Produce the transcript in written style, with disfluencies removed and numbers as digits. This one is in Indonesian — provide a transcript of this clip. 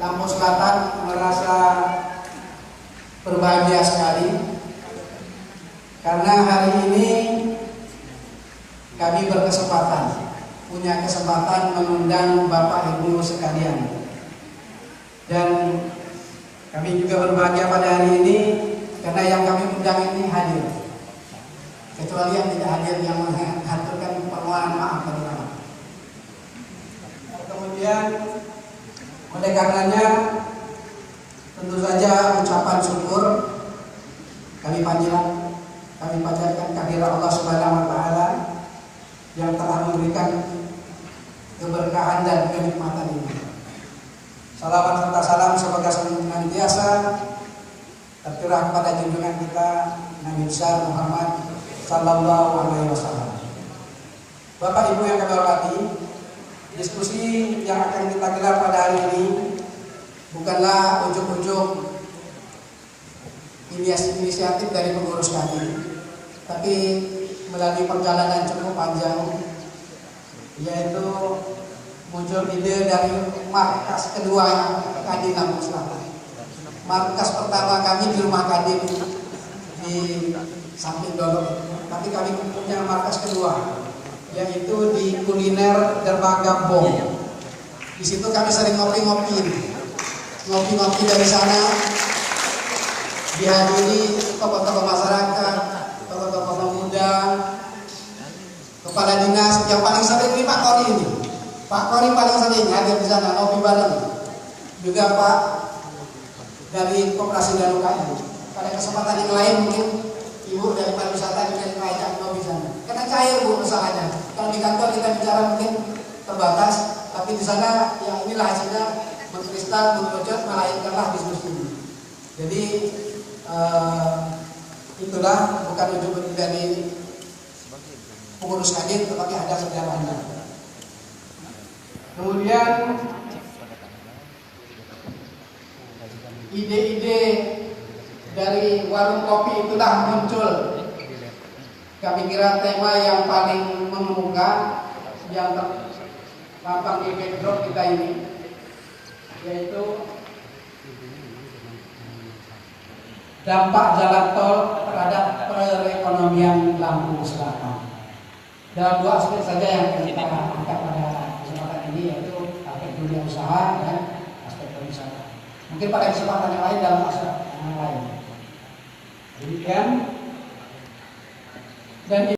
Lampung Selatan merasa berbahagia sekali karena hari ini kami punya kesempatan mengundang Bapak Ibu sekalian, dan kami juga berbahagia pada hari ini karena yang kami undang ini hadir, kecuali yang tidak hadir yang mengaturkan permohonan maaf pada kami. Kemudian oleh karenanya tentu saja ucapan syukur kami panjatkan kehadirat Allah Subhanahu wa taala yang telah memberikan keberkahan dan kenikmatan ini. Salawat serta salam semoga senantiasa tercurah kepada junjungan kita Nabi besar Muhammad sallallahu alaihi wasallam. Bapak Ibu yang kami hormati, diskusi yang akan kita gelar pada hari ini bukanlah ujuk-ujuk inisiatif dari pengurus kami, tapi melalui perjalanan cukup panjang, yaitu muncul ide dari markas kedua Kadin Lampung Selatan. Markas pertama kami di rumah Kadin di samping Dolok, tapi kami punya markas kedua, yaitu di kuliner Dermaga Bom. Di situ kami sering ngopi-ngopi dari sana, dihadiri tokoh-tokoh masyarakat, tokoh-tokoh pemuda, kepala dinas. Yang paling sering ini Pak Kori ini. Pak Kori paling sering hadir di sana, ngopi bareng. Juga Pak dari Koperasi dan UKM. Pada kesempatan yang lain mungkin Ibu dari pariwisata juga diajak ngopi sana. Karena cair Bu usahanya. Kalau di kantor kita bicara mungkin terbatas, tapi di sana yang inilah hasilnya mengkristal, mengerucut, melahirkanlah bisnis ini. Jadi itulah bukan ujung dari pengurus Kadin, tetapi ada sejarahnya. Kemudian ide-ide dari warung kopi itulah muncul. Kami kira tema yang paling mengemuka, yang terpampang di backdrop kita ini, yaitu dampak jalan tol terhadap perekonomian Lampung Selatan. Dalam dua aspek saja yang kita angkat pada kesempatan ini, yaitu aspek dunia usaha dan aspek pariwisata. Mungkin pada kesempatan yang lain dalam aspek yang lain. Demikian. Dan